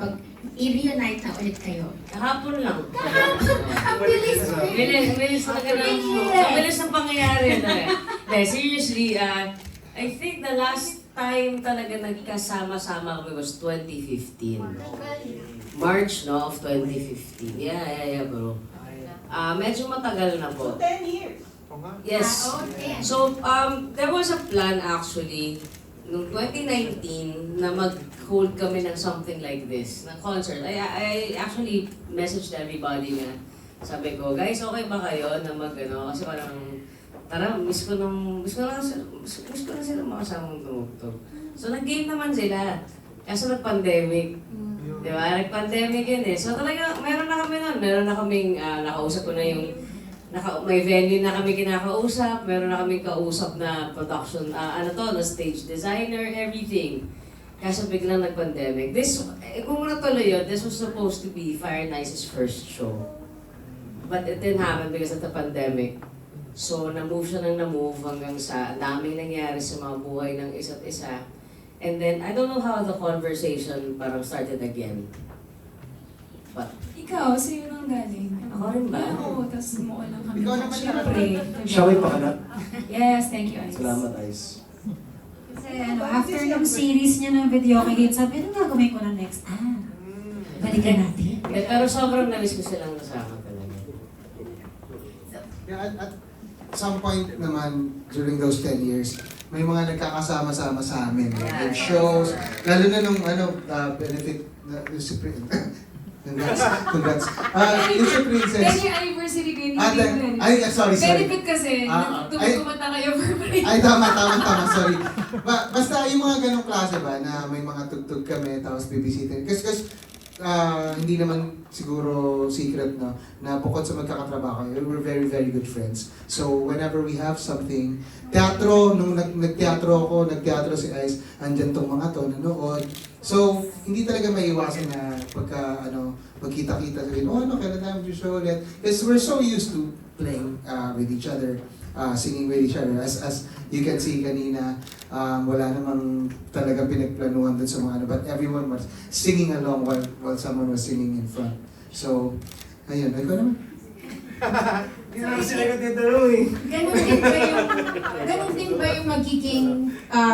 pag i-reunite na ulit kayo? Kahapon lang. Ang bilis mo. Bilis talaga ng... Ang bilis ng pangyayari. Seriously, I think the last time talaga nagkasama-sama kami was 2015. March, no, of 2015. Yeah, bro. Medyo matagal na po. 10 years. Yes. So, there was a plan actually, noong 2019, na mag-hold kami ng something like this, na concert. I actually messaged everybody na, sabi ko, guys, okay ba kayo na mag-ano? Kasi parang, tara, miss ko na sila makasamang tumugtog. So, nag-game naman sila. Kaso nag-pandemic. Di ba? Nag-pandemic yun eh. So talaga, meron na kami nun. Meron na kaming, nakausap ko na yung, may venue na kami kinakausap. Meron na kaming kausap na production, na stage designer, everything. Kaso biglang nag-pandemic. Kung natuloy yun, this was supposed to be Fire Nice's first show. But it didn't happen because of the pandemic. So, na-move siya ng na-move hanggang sa daming nangyari sa mga buhay ng isa't isa. And then, I don't know how the conversation parang started again. But, Ikaw, sa'yo nang galing. Ako rin ba? Oo, tapos umuo lang kami. Ikaw naman Siyempre. Shaway pa ka na? Yes, thank you, Ice. Salamat, Ice. Kasi after ng series niya ng video kay sabi, ano gagawin ko na next? Balikan natin. Pero sobrang na-miss ko silang kasama talaga. Yeah, at some point naman, during those 10 years, may mga nagkakasama-sama sa amin. Like shows, lalo na nung benefit, congrats. Yung si Princess. 10-year anniversary kayo ni David. Sorry. Benefit kasi, kumanta kayo for free. Ay, tama, sorry. Basta yung mga ganong klase ba, na may mga tugtog kami, tapos bibisitin. Kasi hindi naman siguro secret, no, na bukod sa magkakatrabaho, we're very, very good friends. So, whenever we have something, teatro, nung nagteatro si Ice, andyan tong mga to, nanood. So, hindi talaga maiwasan na pagkita-kita, sabihin, kailan tayo mag-show ulit? Because we're so used to playing with each other, singing with each other. As you can see kanina, wala namang talaga pinagplanuhan dun sa mga but everyone was singing along while someone was singing in front. So, ayun, ikaw naman. Hindi naman sila nagtitanong eh. Ganun din ba yung magiging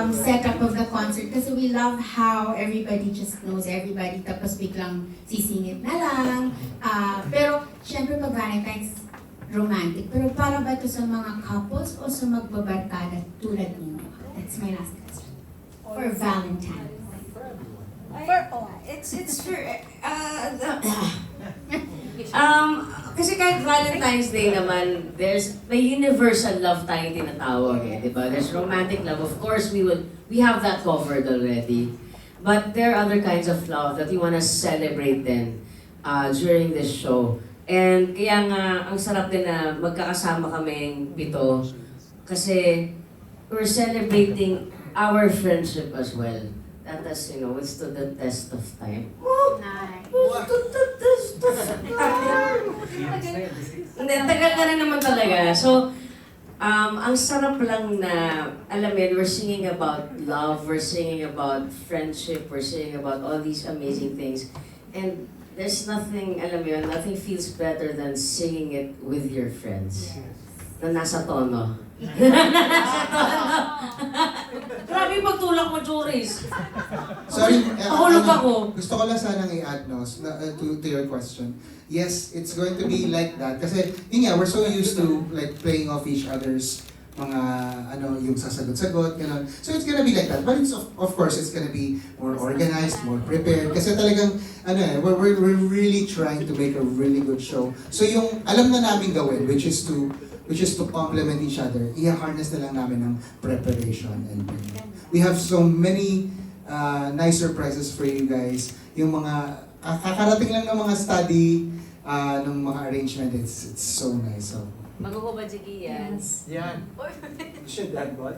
setup of the concert? Kasi we love how everybody just knows everybody, tapos biglang sisingit na lang. Pero, syempre pag Valentine's, romantic. Pero para ba ito sa mga couples o sa magbabarkada tulad ninyo? That's my last question. For Valentine's. It's for... kasi kahit Valentine's Day naman, there's the universal love tayong tinatawag eh, di ba? There's romantic love. Of course, we have that covered already. But there are other kinds of love that we want to celebrate then during this show. And kaya nga, ang sarap din na magkakasama kaming pito kasi we're celebrating our friendship as well. That has, withstood the test of time. Nice. Withstood the test of time. Hindi, tagal ka na naman talaga. So, ang sarap lang na, alam mo, we're singing about love, we're singing about friendship, we're singing about all these amazing things. And there's nothing, alam mo yun, nothing feels better than singing it with your friends. Na nasa tono. Nasa tono. Grabe yung pagtulak mo, Joris. Sorry, Mahulog ako. gusto ko lang sanang i-add to your question. Yes, it's going to be like that. Kasi, yun nga, we're so used to like playing off each other's mga yung sasagot-sagot, gano'n. So it's gonna be like that. But it's of course, it's gonna be more organized, more prepared. Kasi talagang, we're really trying to make a really good show. So yung alam na namin gawin, which is to complement each other, i-harness na lang namin ng preparation. And we have so many nice surprises for you guys. Yung mga, kakarating lang ng mga study, ng mga arrangement, it's so nice. So, Magkukubad si Kian. Yan. Should add what?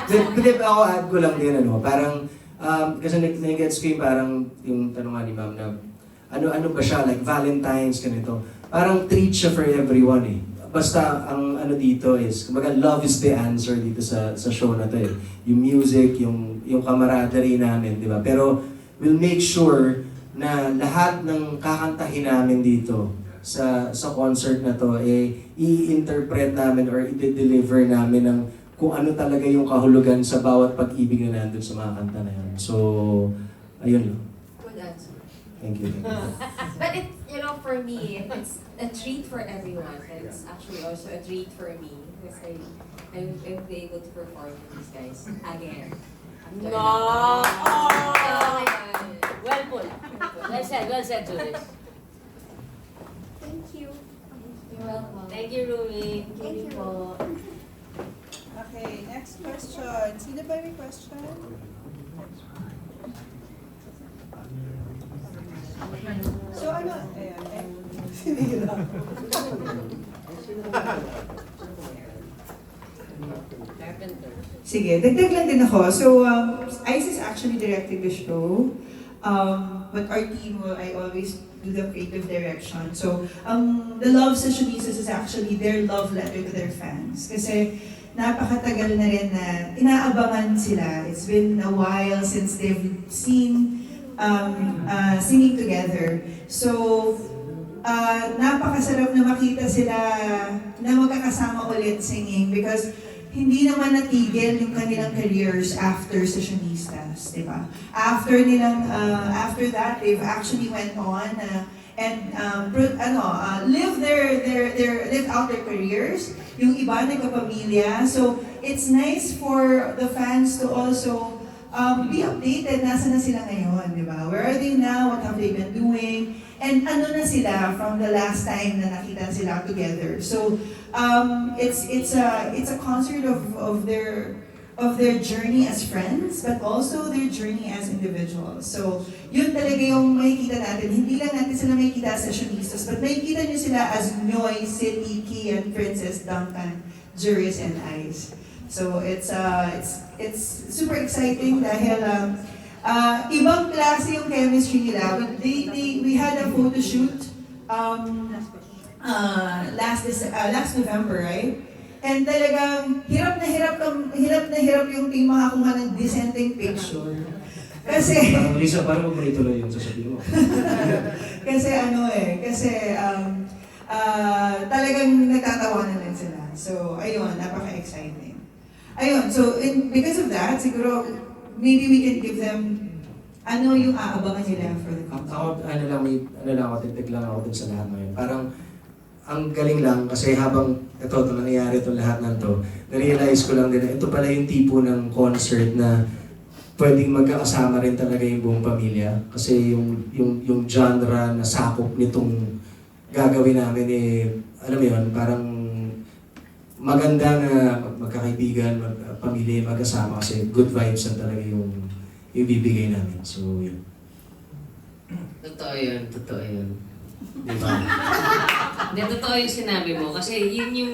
But ako add ko lang din, parang, kasi nag-gets ko yung parang, yung tanong ni ma'am na, ano ba siya, like Valentine's, ganito. Parang treat siya for everyone eh. Basta, ang dito is, kumbaga, love is the answer dito sa show na to eh. Yung music, yung camaraderie namin, di ba? Pero, we'll make sure na lahat ng kakantahin namin dito sa concert na to, i-interpret namin or i-deliver namin ng kung ano talaga yung kahulugan sa bawat pag-ibig na nandun sa mga kanta na yun. So, ayun lang. Good answer. Thank you. But it, you know, for me, it's a treat for everyone. It's actually also a treat for me because I'm be able to perform with these guys again. No! Well put. Well said, Julius. Thank you. You're welcome. Thank you, Rumi. Thank you po. Okay, next question. Sino ba may question? So ano, ayan, sinira. Carpenter. Sige, dagdag lang din ako. So, Ice is actually directing the show. But our team, I always do the creative direction. So, the Love Sessionistas is actually their love letter to their fans. Kasi napakatagal na rin na inaabangan sila. It's been a while since they've seen singing together. So, napakasarap na makita sila na magkakasama ulit singing because hindi naman natigil yung kanilang careers after Sessionistas, di ba? After that, they've actually went on and live out their careers. Yung iba nagkapamilya. So, it's nice for the fans to also be updated. Nasaan na sila ngayon, di ba? Where are they now? What have they been doing? And ano na sila from the last time na nakita sila together. So, it's a concert of their journey as friends, but also their journey as individuals. So, yun talaga yung makikita natin. Hindi lang natin sila makikita as Sessionistas, but makikita nyo sila as Noy, City, Kian, Princess, Duncan, Juris, and Ice. So, it's super exciting dahil ibang klase yung chemistry nila. We had a photo shoot last November, right? And talagang hirap na hirap yung team makakuha ng decenteng picture. Kasi Parang Lisa, parang huwag mo ituloy yung sasabihin mo. talagang nagtatawanan lang sila. So, ayun, napaka-exciting. Ayun, so because of that, siguro maybe we can give them ano yung aabangan nila for the concert. Ako, titig lang ako dun sa lahat ngayon. Parang, ang galing lang kasi habang ito nangyayari itong lahat ng to, na-realize ko lang din na ito pala yung tipo ng concert na pwedeng magkakasama rin talaga yung buong pamilya. Kasi yung genre na sakop nitong gagawin namin alam mo yun, parang maganda na magkakaibigan, pamilya, magkasama kasi good vibes na talaga yung ibibigay namin. So, yun. Totoo yun. Diba? Hindi, totoo yung sinabi mo. Kasi yun yung...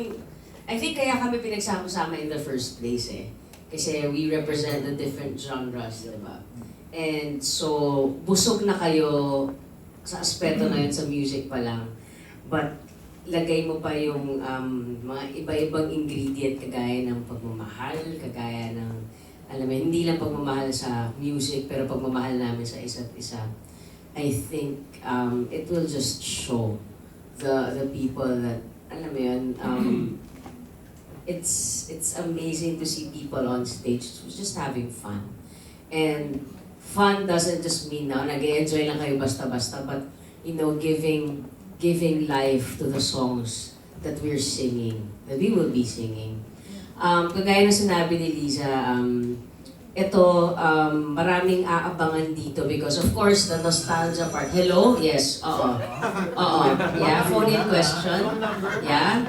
I think kaya kami pinagsama-sama in the first place Kasi we represent the different genres, diba? And so, busog na kayo sa aspeto na yun sa music pa lang. But, lagay mo pa yung mga iba-ibang ingredient kagaya ng pagmamahal, kagaya ng, alam mo, hindi lang pagmamahal sa music, pero pagmamahal namin sa isa't isa. I think it will just show the people that, alam mo yun, it's amazing to see people on stage just having fun. And fun doesn't just mean na nag-enjoy lang kayo basta-basta, but you know, giving life to the songs that we're singing, that we will be singing. Kagaya na sinabi ni Liza, ito, maraming aabangan dito because of course, the nostalgia part. Hello? Yes. Oo. Yeah, phone-in question. Yeah?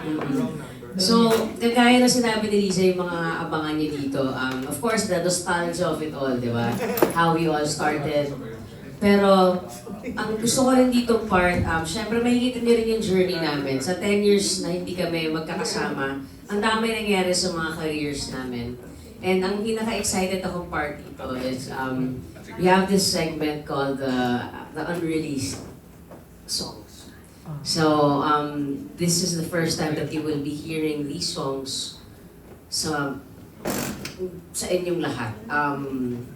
So, kagaya na sinabi ni Liza yung mga abangan niyo dito. Of course, the nostalgia of it all, di ba? How we all started. Pero, ang gusto ko rin dito part, syempre makikita niyo rin yung journey namin. Sa 10 years na hindi kami magkakasama, ang dami nangyari sa mga careers namin. And ang pinaka-excited akong part dito is, we have this segment called the unreleased songs. So, this is the first time that you will be hearing these songs sa inyong lahat.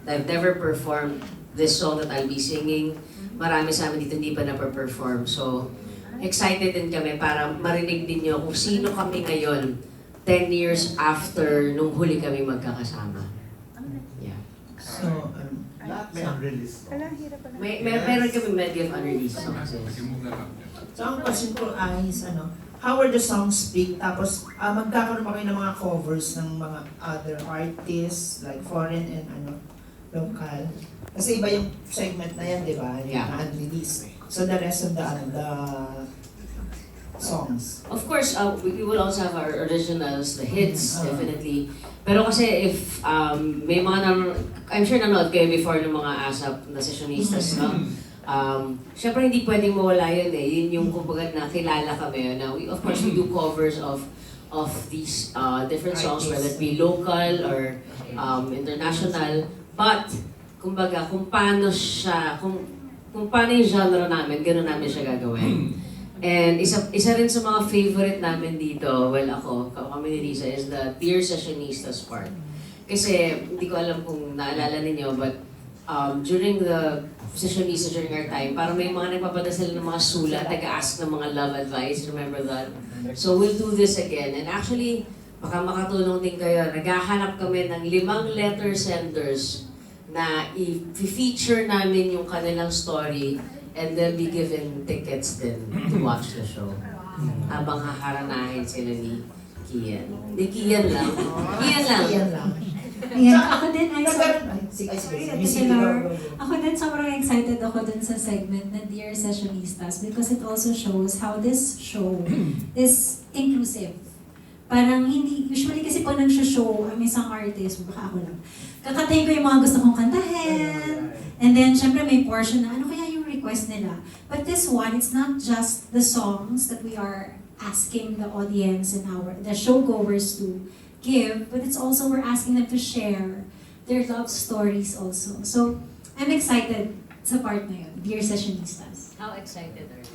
I've never performed this song that I'll be singing. Marami sa amin dito hindi pa na-perform. So, excited din kami para marinig din nyo kung sino kami ngayon 10 years after nung huli kami magkakasama. Yeah. So, May unreleased. Meron kami medyo unreleased songs. So ang question ko is how are the songs picked? Tapos magkakaroon pa kayo ng mga covers ng mga other artists like foreign and local. Kasi iba yung segment na yan, di ba? Yung Yeah. unreleased. So the rest of the songs. Of course, we will also have our originals, the hits, definitely. Pero kasi if may mga I'm sure nanood kayo before ng mga ASAP na sessionistas, no? Syempre hindi pwedeng mawala yun eh. Yun yung kumbaga na kilala kami. Now, of course, we do covers of these different songs, whether it be local or international. But, kumbaga, kung paano yung genre namin, gano'n namin siya gagawin. And isa rin sa mga favorite namin dito, well kami ni Risa, is the Dear Sessionistas part. Kasi hindi ko alam kung naalala ninyo, but during the Sessionistas during our time, parang may mga nagpapadasal ng mga sulat, nag-ask ng mga love advice, remember that? So we'll do this again. And actually, baka makatulong din kayo, naghahanap kami ng 5 letter senders na i-feature namin yung kanilang story and they'll be given tickets din to watch the show. Habang haharanahin sila ni Kian. Hindi, Kian lang. Kian lang. Yan lang. Ayan, ako din, Sige. Sige, Laura. Ako din, sobrang excited ako dun sa segment na Dear Sessionistas because it also shows how this show is inclusive. Parang hindi, usually kasi po nag-show ang isang artist, baka ako lang, kakatayin ko yung mga gusto kong kantahin, and then syempre may portion na ano kaya yung request nila. But this one, it's not just the songs that we are asking the audience and the showgoers to give, but it's also we're asking them to share their love stories also. So, I'm excited sa part na yun, Dear Sessionistas. How excited are you?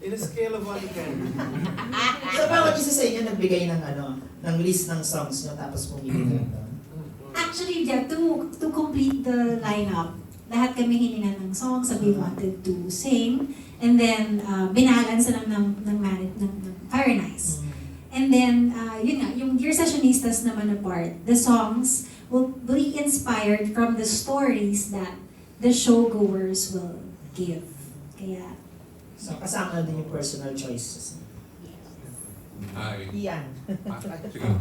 In a scale of 1 to 10. So bawat isa sa inyo nagbigay ng list ng songs nyo tapos pumili na doon. Actually, yeah, to complete the lineup, lahat kami hiningan ng songs that we wanted to sing, and then binalance lang ng Fire Nice. And then, yun nga, yung Dear Sessionistas naman na part, the songs will be inspired from the stories that the showgoers will give. Kaya, So kasama na din yung personal choices. Ay. Iyan. Sige.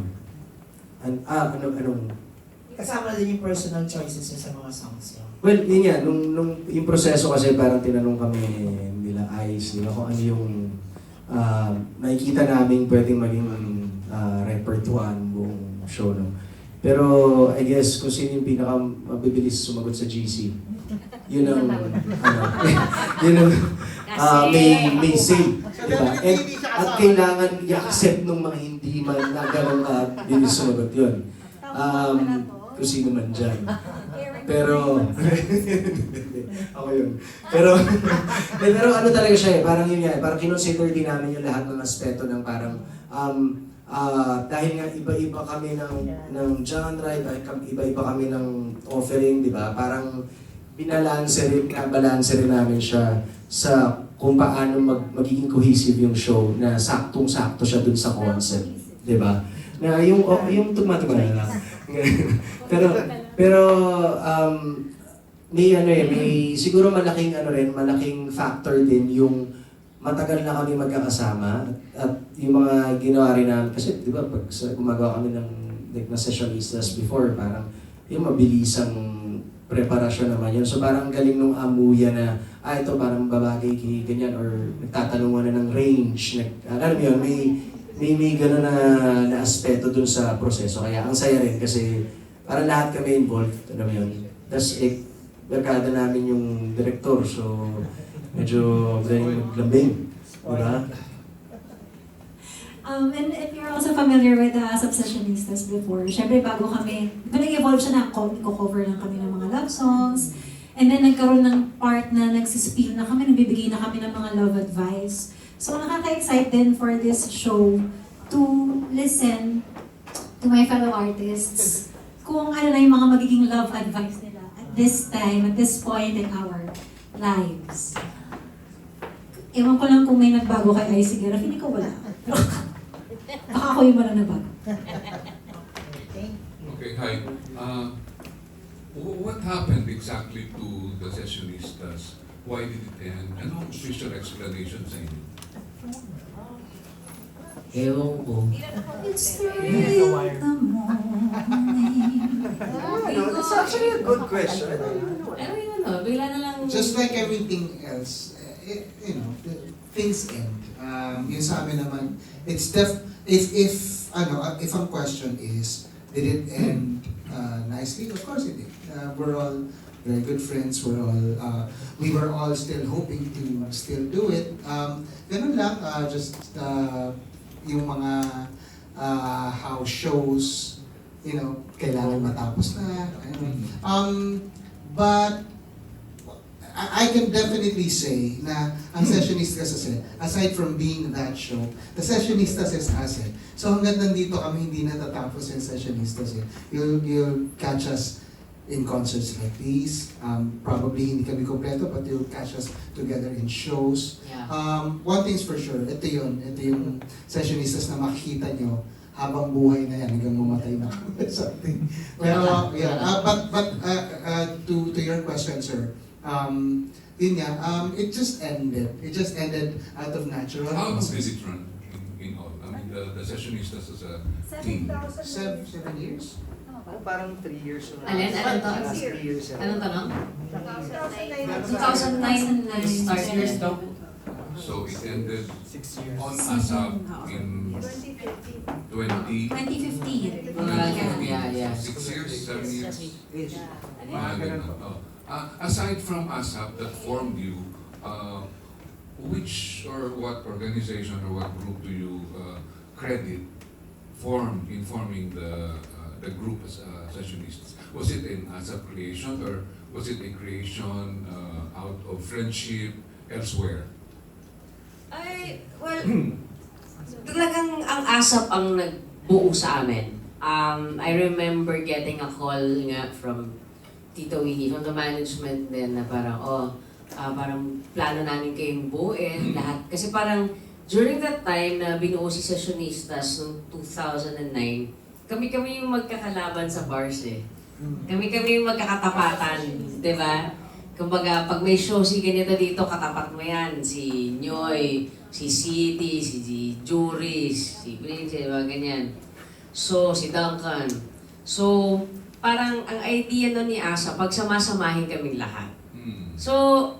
Anong Kasama na din yung personal choices nyo sa mga songs nyo. Well, yun yan, nung yung proseso kasi parang tinanong kami nila Ice, nila kung ano yung nakikita namin pwedeng maging repertoire buong show. No? Pero I guess kung sino yung pinaka mabibilis sumagot sa GC, yun ang, yun ang may say. Diba? At kailangan i-accept ng mga hindi man na gano'ng bilis sumagot yun. Kung sino man dyan. Pero, ako yun. Pero ano talaga siya parang yun yan, parang kinonsider din namin yung lahat ng aspeto ng parang, dahil nga iba-iba kami ng genre, iba-iba kami ng offering, di ba? Parang binalanse rin namin siya sa kung paano magiging cohesive yung show na saktong-sakto siya dun sa concept, di ba? Na yung tugma-tugma na lang. pero may siguro malaking factor din yung matagal na kami magkakasama at yung mga ginawa rin namin kasi di ba pag gumagawa kami ng sessionistas before parang yung mabilisang preparasyon naman yun. So parang galing nung amuya na ito parang babagay kay ganyan or nagtatanungan na ng range. Alam mo yun, may gano'n na aspeto dun sa proseso. Kaya ang saya rin kasi parang lahat kami involved. Alam mo yun. Tapos barkada namin yung director. So medyo galing maglambing. Diba? And if you're also familiar with the ASAP Sessionistas before, syempre bago kami, nag-evolve siya na cover lang kami ng mga love songs, and then nagkaroon ng part na nagsispill na kami, nagbibigay na kami ng mga love advice. So nakaka-excite din for this show to listen to my fellow artists kung ano na yung mga magiging love advice nila. At this time, at this point in our lives. Ewan ko lang kung may nagbago kay Ice Sigara, hindi ko wala. Baka ako yung mananabago. Okay, hi. What happened exactly to the sessionistas? Why did it end? Ano ang official explanation sa inyo? Ewan ko. It's 3 in the morning. That's actually a good question. Ano yun, no? Bigla na lang... Just like everything else, you know, things end. Yun sa amin naman, it's if ang question is, did it end nicely? Of course it did. We're all very good friends. We were all still hoping to still do it. Ganun lang, just yung mga house shows, you know, kailangan matapos na. But I can definitely say na ang Sessionistas kasi, aside from being that show, the Sessionistas is asset. So hanggang nandito kami, hindi natatapos yung Sessionistas. You'll catch us in concerts like these. Probably hindi kami kompleto, but you'll catch us together in shows. Yeah. One thing's for sure, ito yung Sessionistas na makikita nyo habang buhay na yan, hanggang mamatay na kami something. Pero, yeah, but to your question, sir, yun nga, it just ended. It just ended out of natural How long causes. did it run in all? I mean, the sessionistas as a team. 7 years? Parang 3 years na. Alin? Anong taon? Last 3 years. Anong tanong? 2009. 2009 start years daw. So it ended 6 years. on ASAP in 20... 2015. Yeah. 6 years, 7 years? Ish. Ganun. Aside from ASAP that formed you, which or what organization or what group do you credit in forming the group as Sessionists? Was it an ASAP creation or was it a creation out of friendship elsewhere? Well, talagang ang ASAP ang nagbuo sa amin. I remember getting a call nga from Tito Winnie, from the management din na parang, parang plano namin kayong buuin lahat. Kasi parang during that time na binuo si Sessionistas noong 2009, kami yung magkakalaban sa bars eh. Kami yung magkakatapatan, di ba? Kumbaga, pag may show si ganito dito, katapat mo yan. Si Nyoy, si City, si Juris, si Prince, mga ganyan. So, si Duncan. So, parang ang idea nun ni Asa, pagsamasamahin kaming lahat. So,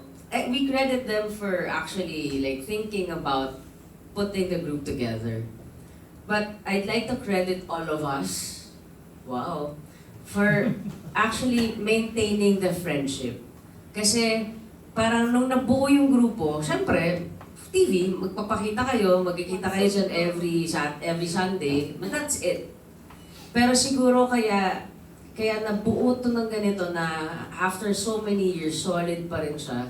we credit them for actually like thinking about putting the group together. But I'd like to credit all of us, wow, for actually maintaining the friendship. Kasi parang nung nabuo yung grupo, syempre, TV, magpapakita kayo, magkikita kayo dyan every Sunday, but that's it. Pero siguro kaya nabuo to ng ganito na after so many years, solid pa rin siya.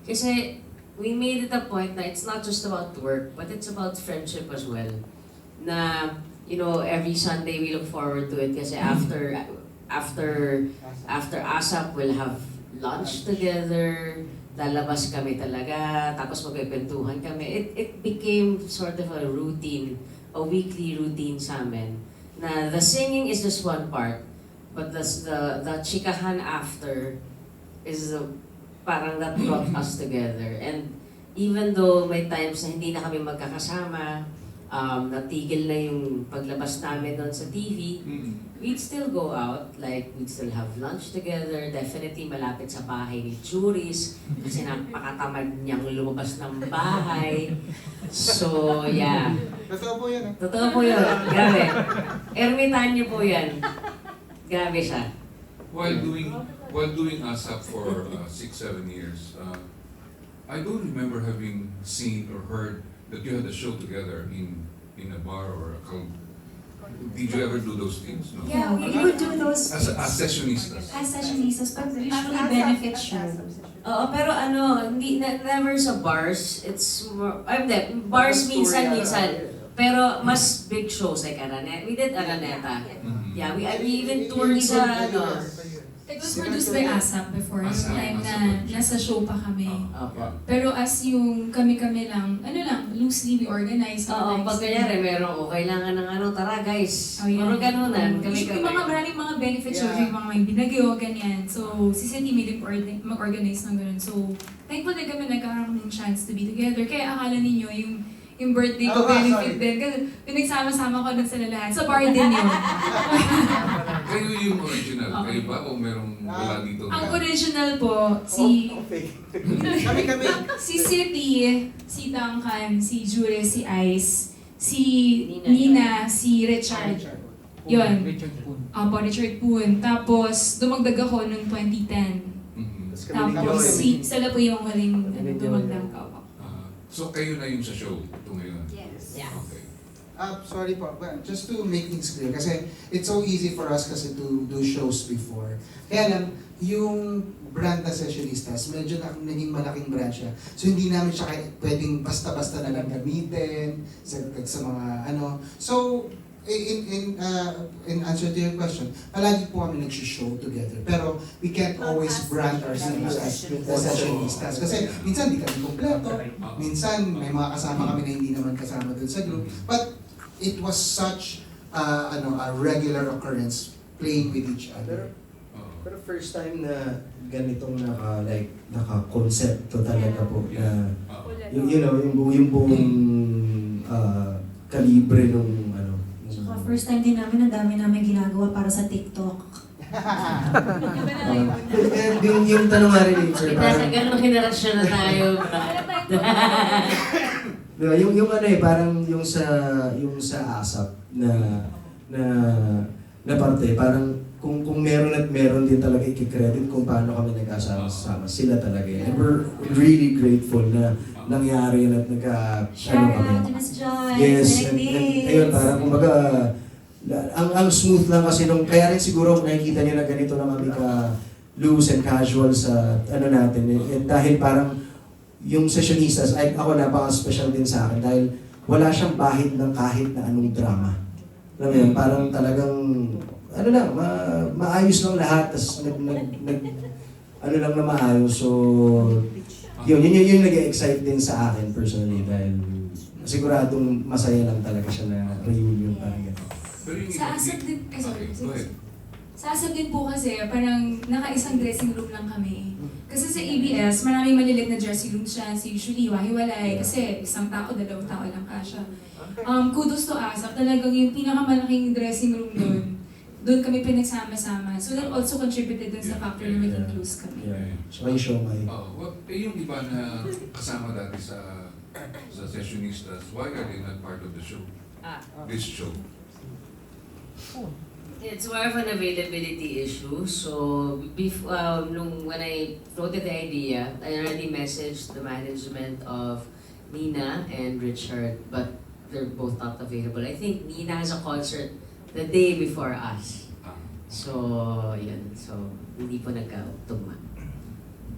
Kasi we made it a point na it's not just about work, but it's about friendship as well. Na, you know, every Sunday we look forward to it kasi after ASAP we'll have lunch together, lalabas kami talaga, tapos magkikwentuhan kami. It became sort of a routine, a weekly routine sa amin. Na the singing is just one part, but the chikahan after is parang that brought us together. And even though may times na hindi na kami magkakasama, natigil na yung paglabas namin doon sa TV, we'd still go out, like we'd still have lunch together, definitely malapit sa bahay ni Juris, kasi napakatamad niyang lumabas ng bahay. So, yeah. Totoo po yan. Totoo po yun. Grabe. Ermitanyo po yan. Grabe siya. While doing ASAP for 6-7 years, I don't remember having seen or heard that you had a show together in a bar or a club. Did you ever do those things? No? Yeah, we would do those As sessionistas. as Sessionistas, but usually benefit show. Oo, pero never sa bars. It's more, bars minsan. Pero mas big shows like Araneta. We did Araneta. Yeah, we even toured sa, It was produced by ASAP before, yung ASAP, time na ASAP. nasa show pa kami. Opo. Pero as yung kami-kami lang, loosely we organize. Oo, pag kanyari meron kailangan ng ano, tara guys, Oh, yeah. puro ganunan, Usually, kami-kami. maraming mga benefits, Yeah. yung mga may binagyo, ganyan. So, si Cindy may mag-organize ng ganun. So, thankful na kami nagkaroon ng chance to be together. Kaya akala ninyo, yung birthday ko, benefit din. Kasi pinagsama-sama ko dun sa lahat. Sa bar din yun. Kayo yung original, kayo ba? O merong wala dito? Ang original po, si Kami. si City, si Duncan, si Julie, si Ice, si Nina, Nina, si Richard. Yun. Opo, Richard Poon. Tapos, dumagdag ako noong 2010. Mhm. Tapos, sila po yung huling dumagdag ako. So kayo na yung sa show ito ngayon? Yes. Yeah. Okay. Sorry po, but just to make things clear, kasi it's so easy for us kasi to do shows before. Kaya lang, yung brand na Sessionistas, medyo naging malaking brand siya. So hindi namin siya pwedeng basta-basta na lang gamitin sa mga ano. So, in answer to your question, palagi po kami nag-show together. Pero we can't always brand ourselves as the Sessionistas. Kasi minsan di kami kompleto, minsan may mga kasama kami na hindi naman kasama dun sa group. But it was such a regular occurrence playing with each other. Pero first time na ganitong naka-konsepto talaga po na yung buong kalibre nung Saka first time din namin, ang dami namin ginagawa para sa TikTok. yung tanong nga rin, sir, Nasa ganong henerasyon na tayo. diba, yung parang yung sa ASAP na parte, parang kung meron at meron din talaga i-credit kung paano kami nagkasama-sama. Sila talaga. And we're really grateful na nangyari yun at Shout kami. out to Miss Joy. Yes, and ayun, parang kumbaga, ang smooth lang kasi kaya rin siguro nakikita nyo na ganito na kami loose and casual sa natin. And dahil parang yung Sessionistas, ako napaka-special din sa akin dahil wala siyang bahid ng kahit na anong drama. Alam mo yun, parang talagang, maayos lang lahat, tas lang na maayos. So, yun nag-excite din sa akin personally dahil siguradong masaya lang talaga siya na reunion parang gano'n. Sa ASAP din, Okay, go ahead. Sa ASAP din po kasi, parang naka-isang dressing room lang kami. Kasi sa ABS, maraming malilit na dressing room siya. So usually, wahiwalay. Kasi isang tao, dalawang tao lang kasha. Kudos to ASAP. Talagang yung pinakamalaking dressing room doon kami pinagsama-sama. So that also contributed dun sa factor na maging close kami. So may show may. Yung iba na kasama dati sa Sessionistas, why are they not part of the show? This show? It's more of an availability issue. So, when I floated the idea, I already messaged the management of Nina and Richard, but they're both not available. I think Nina has a concert the day before us. So, yun. So, hindi po nagka-tugma.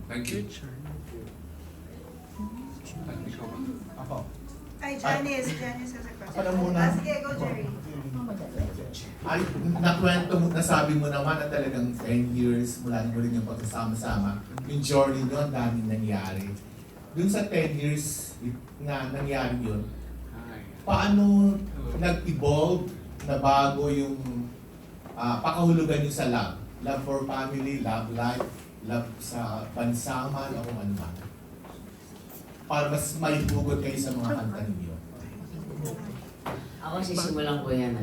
Thank you. Ay, Janice has a question. Ako na muna. Sige, go Jerry. Ay, nasabi mo naman na talagang 10 years mula nyo rin yung pagkasama-sama. Yung journey nyo, ang daming nangyari. Dun sa 10 years na nangyari yun, paano nag-evolve na bago yung pakahulugan nyo sa love? Love for family, love life, love sa pansaman, o kung ano man. Para mas may hugot kayo sa mga kanta ninyo. Ako sisimulan ko yan.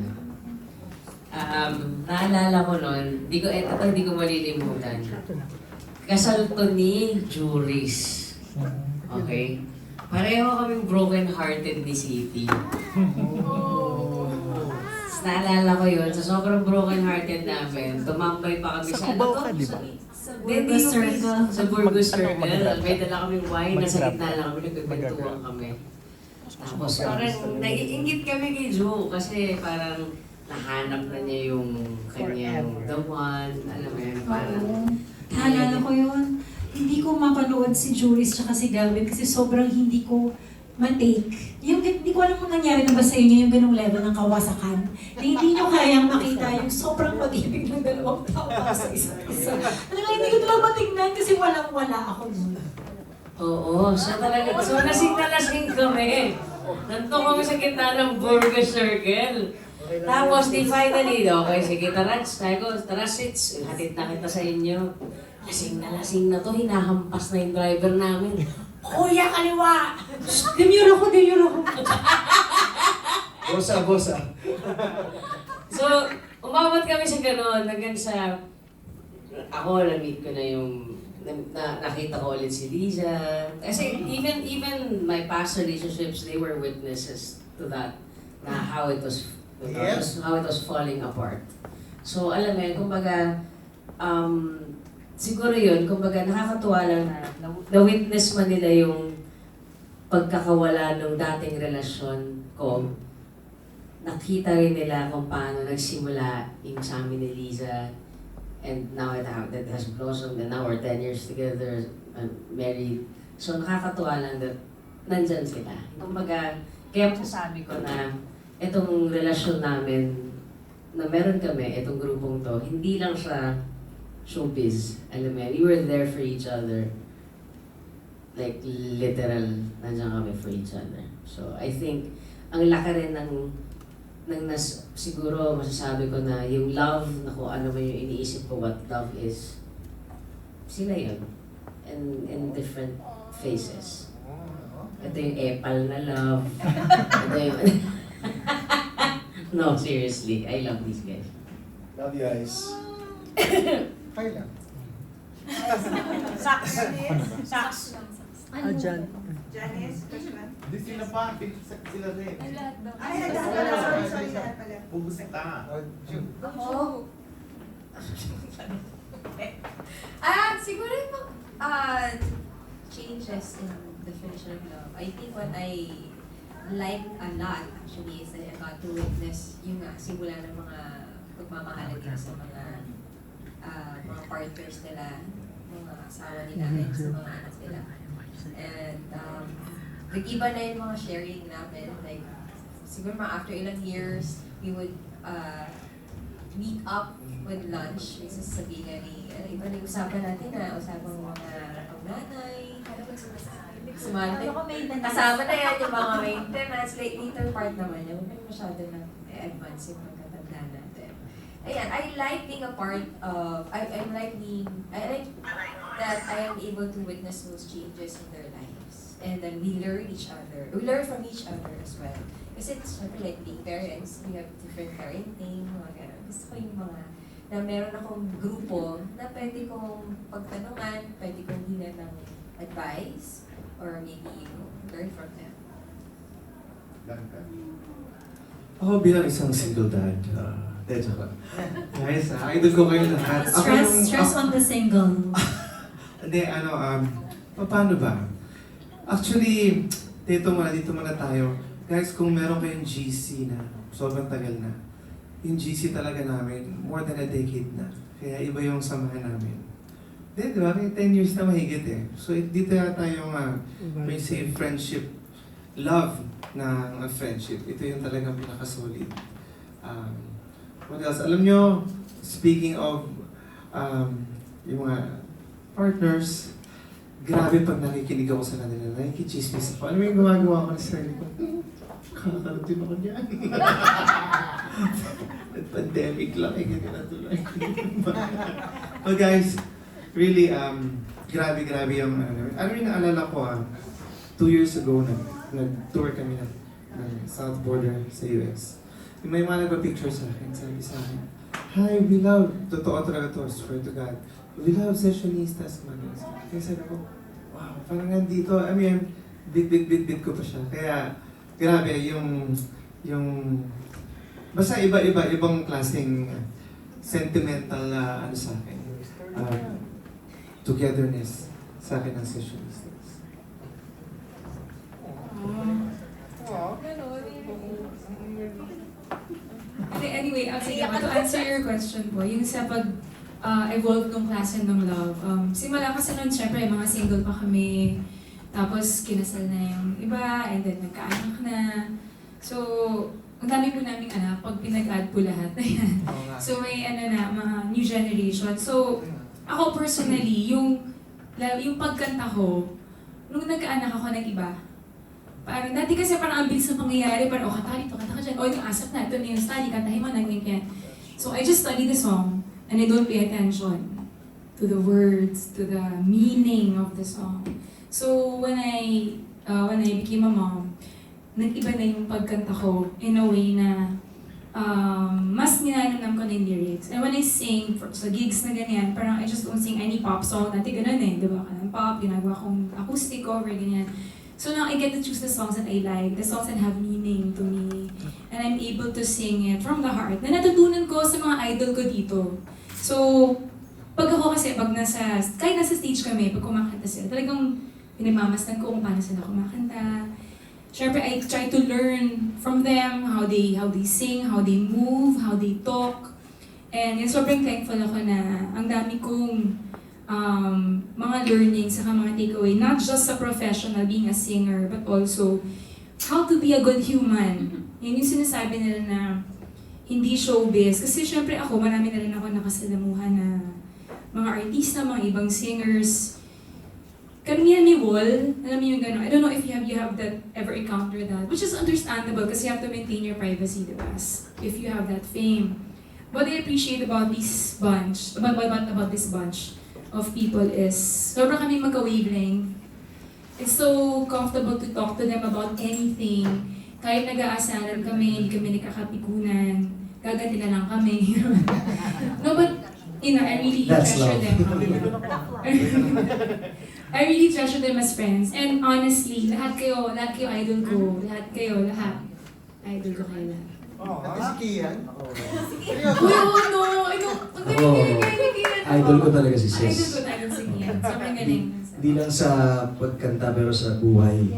Naalala ko noon, hindi ko malilimutan. Kasal to ni Juris. Okay? Pareho kaming broken-hearted ni City. Naalala ko yun, sa sobrang broken-hearted namin, tumambay pa kami sa Burgos Circle. Sa Burgos Circle. May dala kaming wine, nasa gitna lang kami, nagpagpagtuwang kami. Tapos parang nag-iingit kami kay Joe kasi parang nahanap na niya yung kanyang the one, alam mo yun, parang... Naalala ko yun. Hindi ko mapanood si Juris tsaka si Galvin kasi sobrang hindi ko ma-take. Hindi ko ko alam kung nangyari na ba sa inyo yung ganung level ng kawasakan. Hindi nyo kayang makita yung sobrang pag-ibig ng dalawang tao para sa isa't isa. Talaga hindi ko talaga matignan kasi walang-wala ako nun. Oo, so talaga. So lasing na lasing kami. Nandun kami sa gitna ng burger circle. Tapos di finally, okay, sige, tara, tara, sits. Hatid na kita sa inyo. Lasing na to, hinahampas na yung driver namin. Kuya, kaliwa! Demure ako. Bosa. So, umabot kami sa gano'n, hanggang sa ako, na-meet ko na yung nakita ko ulit si Liza. Kasi even my past relationships, they were witnesses to that, na how it was falling apart. So, alam mo yun, kumbaga, siguro yun, kumbaga nakakatuwa lang na na-witness man nila yung pagkakawala ng dating relasyon ko. Nakita rin nila kung paano nagsimula yung sa amin ni Liza. And now that has blossomed and now we're 10 years together and married. So nakakatuwa lang that nandyan sila. Kumbaga, kaya masasabi ko na itong relasyon namin na meron kami, itong grupong to, hindi lang sa showbiz. Alam mo, we were there for each other. Like, literal, nandiyan kami for each other. So, I think, ang laki rin siguro masasabi ko na yung love, na kung ano man yung iniisip ko what love is, sila yun. And in different phases. Ito yung epal na love. Ito yung... No, seriously, I love these guys. Love you guys. Okay lang. Saks. Dyan. Janice, question? Hindi sila pa, sila rin. Ay, sorry, lahat pala. Pugusta. Ako? Siguro yung changes in definition of love. I think what I like a lot actually is that I got to witness yung simula ng mga pagmamahalan nila sa mga partners nila, mga asawa nila, and sa mga anak nila. And nag-iba na yung mga sharing namin. Like, siguro mga after ilang years, we would meet up with lunch. Minsan sasabihin ni, iba na yung usapan natin usapan mga nanay, sumante. Kasama na yan yung mga maintenance. Later part naman yun. Hindi masyado na advance yung pagkatanda natin. Ayan, I like being a part of, I like that I am able to witness those changes in their lives. And then we learn each other. We learn from each other as well. Kasi it's like being parents, we have different parenting, mga gano'n. Gusto ko yung mga, na meron akong grupo na pwede kong pagtanungan, pwede kong hingan ng advice, or maybe learn from them. Ako bilang isang single dad, joke lang. Guys, idol ko kayo lahat. Stress on the single. Hindi, paano ba? Actually, dito muna tayo. Guys, kung meron kayong GC na, sobrang tagal na, yung GC talaga namin, more than a decade na. Kaya iba yung samahan namin. Di ba? 10 years na mahigit eh. So, dito yata yung may say friendship, love na friendship. Ito yung talagang pinaka-solid. What else? Alam nyo, speaking of yung mga partners, grabe pag nakikinig ako sa kanila, nakikichismis ako. Alam mo yung gumagawa ko na sarili ko? Kakarating ako dyan. Pandemic lang, ganyan na tuloy. But guys, really, grabe yung ano yung naalala ko 2 years ago nag-tour kami ng South Border sa US. May mga nagpa-picture sa akin, sabi sa akin, "Hi, we love," totoo talaga to, swear to God, "We love sessionistas." Kaya sabi ko, wow, parang nandito, I mean, bit ko pa siya. Kaya, grabe, yung basta ibang klaseng sentimental na ano sa akin. Togetherness sa akin ng sessionistas. Anyway, sige, to answer your question po, yung sa pag-evolve ng klase ng love. Simula kasi nun, syempre, mga single pa kami, Tapos kinasal na yung iba, and then nagkaanak na. So, ang dami po naming anak pag pinag-add po lahat. Ayan. So may mga new generation. So, ako personally, yung pagkanta ko, nung nagkaanak ako ng iba, parang dati kasi parang ang bilis ng pangyayari, parang kanta dito, kanta ka dyan, yung asap na, ito na yung study, kantahin mo, nag-ganyan. So I just study the song, and I don't pay attention to the words, to the meaning of the song. So when I became a mom, nag-iba na yung pagkanta ko in a way na mas ninanamnam ko na yung lyrics. And when I sing sa gigs na ganyan, parang I just don't sing any pop song. Dati ganun di ba? Kanang pop, ginagawa kong acoustic cover, ganyan. So now I get to choose the songs that I like, the songs that have meaning to me. And I'm able to sing it from the heart. Na natutunan ko sa mga idol ko dito. So, pag ako kasi, kahit nasa stage kami, pag kumakanta sila, talagang pinagmamasdan ko kung paano sila kumakanta. Siyempre, I try to learn from them, how they sing, how they move, how they talk. And yun, sobrang thankful ako na ang dami kong mga learnings, saka mga takeaway, not just sa professional, being a singer, but also how to be a good human. Yun yung sinasabi nila na hindi showbiz. Kasi syempre ako, marami na rin ako nakasalamuhan na mga artista, mga ibang singers. Karamihan may wall, alam mo yung gano'n. I don't know if you have that ever encountered that, which is understandable kasi you have to maintain your privacy, diba? If you have that fame. What I appreciate about this bunch of people is sobrang kami magka-wavelength. It's so comfortable to talk to them about anything. Kahit nag-aasaran kami, hindi kami nagkakapikunan, gaganti na lang kami. No, but I really treasure them. I really treasure them as friends. And honestly, lahat kayo idol ko. Lahat. Idol ko kayo lahat. Si Kian? Uy, no! Idol ko talaga si Sis. Idol ko talaga si Kian. Sobrang galing. Hindi lang sa pagkanta pero sa buhay.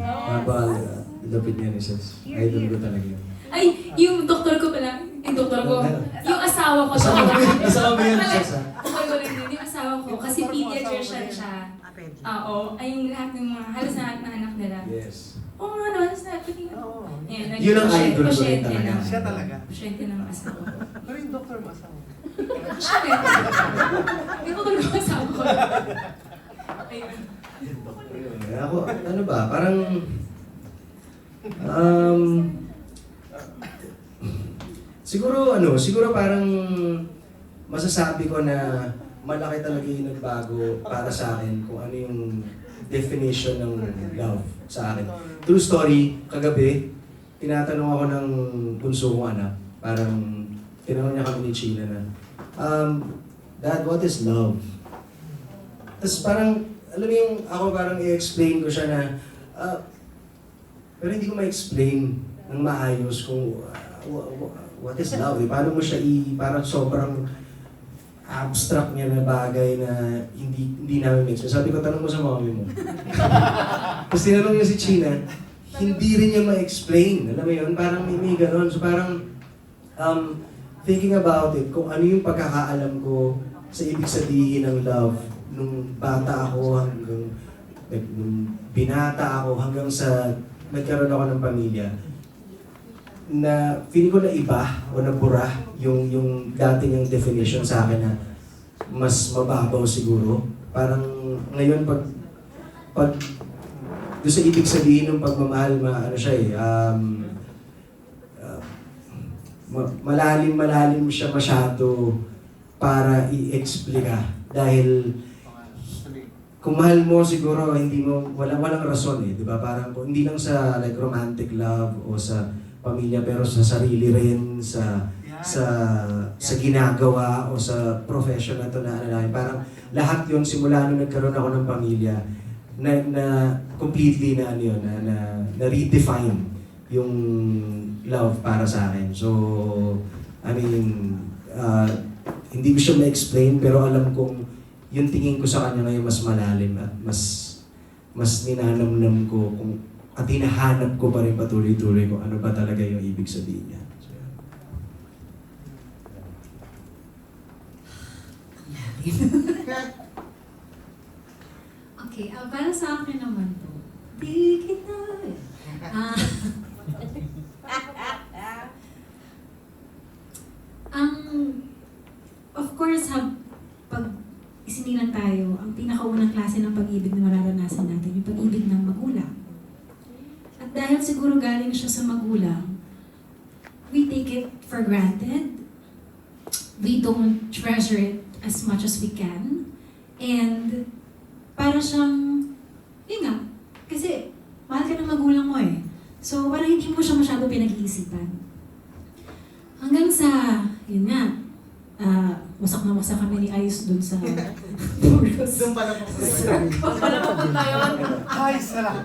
Lapit niya ni Sis. Idol ko talaga yun. Ay, yung doktor ko pala. Yung doktor ko. Yung asawa ko. Asawa mo yun, Sis, ha? Doktor ko rin yun. Yung asawa ko. Kasi pediatrician siya. Oo. Ay, yung lahat ng mga, halos lahat ng anak nila. Yes. Oo nga, halos lahat. Yun ang idol ko rin talaga. Siya talaga. Pasyente ng asawa ko. Pero yung doktor mo, asawa mo. Siya rin. Yung doktor ko asawa ko. Ayun. Ako, ano ba, parang... siguro parang masasabi ko na malaki talaga yung nagbago para sa akin kung ano yung definition ng love sa akin. True story, kagabi, tinatanong ako ng bunso kong anak, parang tinanong niya kami ni China na, Dad, what is love? Tapos parang, alam mo yung ako parang i-explain ko siya na, pero hindi ko ma-explain ng maayos kung what is love. Paano mo siya parang sobrang abstract niya na bagay na hindi namin mix. Sabi ko, tanong mo sa mommy mo. Tapos tinanong niya si China, hindi rin niya ma-explain. Alam mo yun? Parang may ganon. So parang, thinking about it, kung ano yung pagkakaalam ko sa ibig sabihin ng love, nung bata ako hanggang, nung binata ako hanggang sa nagkaroon ako ng pamilya, na feeling ko na iba o nabura yung dati niyang definition sa akin na mas mababaw siguro. Parang ngayon pag doon sa ibig sabihin ng pagmamahal, malalim siya masyado para i-explica. Dahil kung mahal mo siguro walang rason di ba? Parang hindi lang sa like romantic love o sa pamilya pero sa sarili rin, sa ginagawa o sa profession na ito na parang lahat yun simula nung nagkaroon ako ng pamilya na completely na redefine yung love para sa akin. So, I mean, hindi ko siya ma-explain pero alam kong yung tingin ko sa kanya ngayon mas malalim at mas ninanamnam ko at hinahanap ko pa rin patuloy-tuloy kung ano ba talaga yung ibig sabihin niya. So, Okay, para sa akin naman po, di kita. Of course, pag isinilang tayo, ang pinakaunang klase ng pag-ibig na mararanasan natin, yung pag-ibig ng magulang. At dahil siguro galing siya sa magulang, we take it for granted. We don't treasure it as much as we can. And para siyang, yun nga, kasi mahal ka ng magulang mo eh. So parang hindi mo siya masyado pinag-iisipan. Hanggang sa, yun nga, wasak na wasak kami ni Ayos dun sa Burgos. Doon pala po. Pala mapunta yun. Ay, sarap!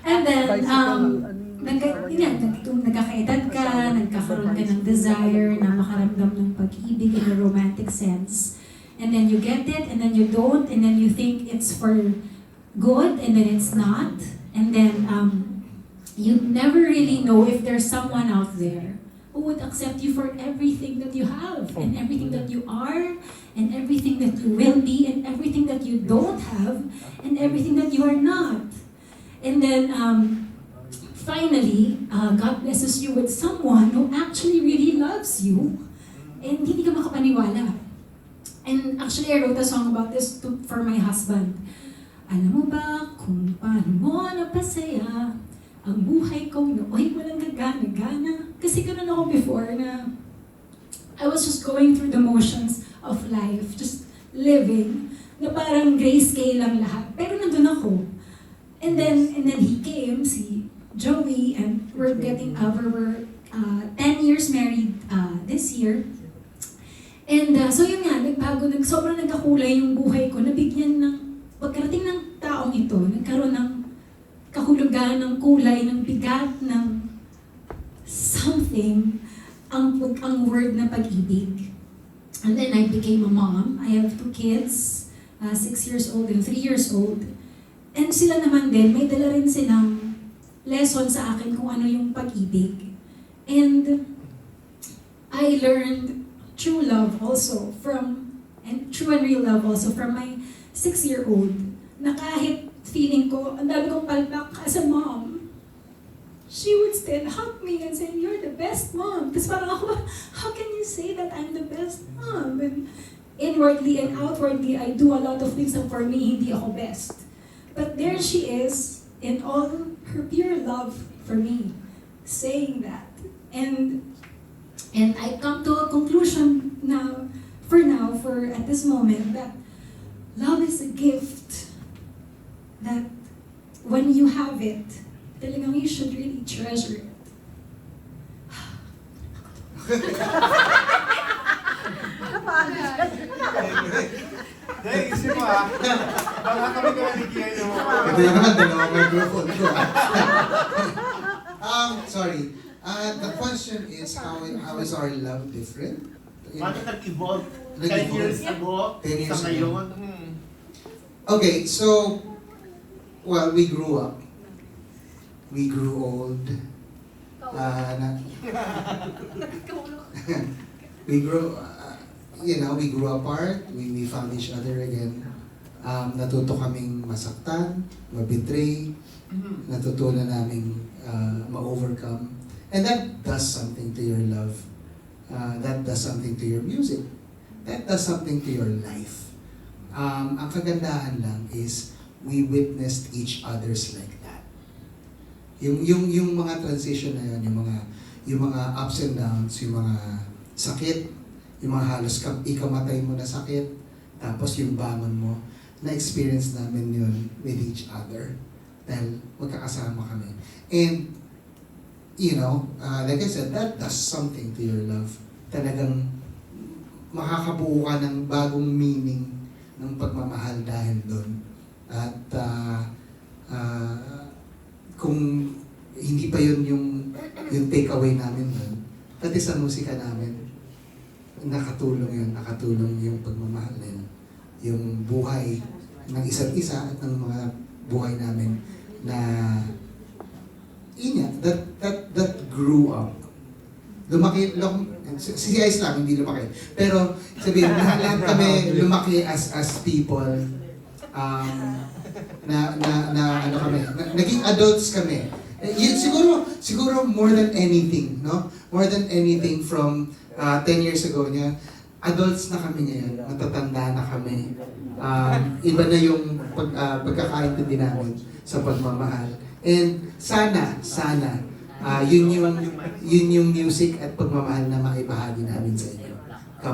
And then, nagkakaedad ka, nagkakaroon ka ng desire na makaramdam ng pag-ibig in a romantic sense. And then you get it, and then you don't, and then you think it's for good, and then it's not. And then, you never really know if there's someone out there who would accept you for everything that you have, and everything that you are, and everything that you will be, and everything that you don't have, and everything that you are not. And then, finally, God blesses you with someone who actually really loves you, and hindi ka makapaniwala. And actually, I wrote a song about this for my husband. Alam mo ba kung paano mo napasaya ang buhay ko nooy walang gagana-gana? Kasi ganun ako before na I was just going through the motions of life, just living, na parang grayscale lang lahat. Pero nandun ako. And then he came, si Joey, and we're 10 years married this year. And so yun nga, sobrang nagkakulay yung buhay ko, nabigyan ng, pagkarating ng taong ito, nagkaroon ng kahulugan, ng kulay, ng bigat, ng something, ang word na pag-ibig. And then I became a mom. I have 2 kids, 6 years old and 3 years old. And sila naman din, may dala rin silang lesson sa akin kung ano yung pag-ibig. And I learned true love also true and real love also from my 6-year-old, na kahit feeling ko, ang dami kong palpak as a mom, she would still hug me and say, "You're the best mom." Tapos parang ako, how can you say that I'm the best mom? And inwardly and outwardly, I do a lot of things and for me, hindi ako best. But there she is, in all her pure love for me, saying that. And I come to a conclusion now, at this moment, that love is a gift that when you have it, talagang you should really treasure it. Dahil isip mo baka kami kalikiyan yung Ito yung naman, dalawang microphone ko. Sorry. The question is, how is our love different? Paano nag-evolve? 10 Nag-evolve. years ago, 10 years sa ago. ngayon. Okay, so, well, we grew up. We grew old. We grew, we grew apart. We found each other again. Natuto kaming masaktan, mabetray. Natutunan naming ma-overcome. And that does something to your love. That does something to your music. That does something to your life. Ang kagandahan lang is we witnessed each other's like that. Yung mga transition na yun, yung mga ups and downs, yung mga sakit, yung mga halos ikamatay mo na sakit, tapos yung bangon mo, na-experience namin yun with each other dahil magkakasama kami. And like I said, that does something to your love. Talagang makakabuo ka ng bagong meaning ng pagmamahal dahil doon. At kung hindi pa yun yung takeaway namin doon, pati sa musika namin, nakatulong yung pagmamahal na yun. Yung buhay ng isa't isa at ng mga buhay namin na that grew up si Ice lang, hindi lumaki. Pero sabihin, lahat kami lumaki as people. Ano kami, naging adults kami. Yun, siguro more than anything, no? More than anything from 10 years ago niya, adults na kami ngayon, matatanda na kami. Iba na yung pagkakaintindi namin sa pagmamahal. And sana, yun yung music at pagmamahal na maibahagi namin sa inyo.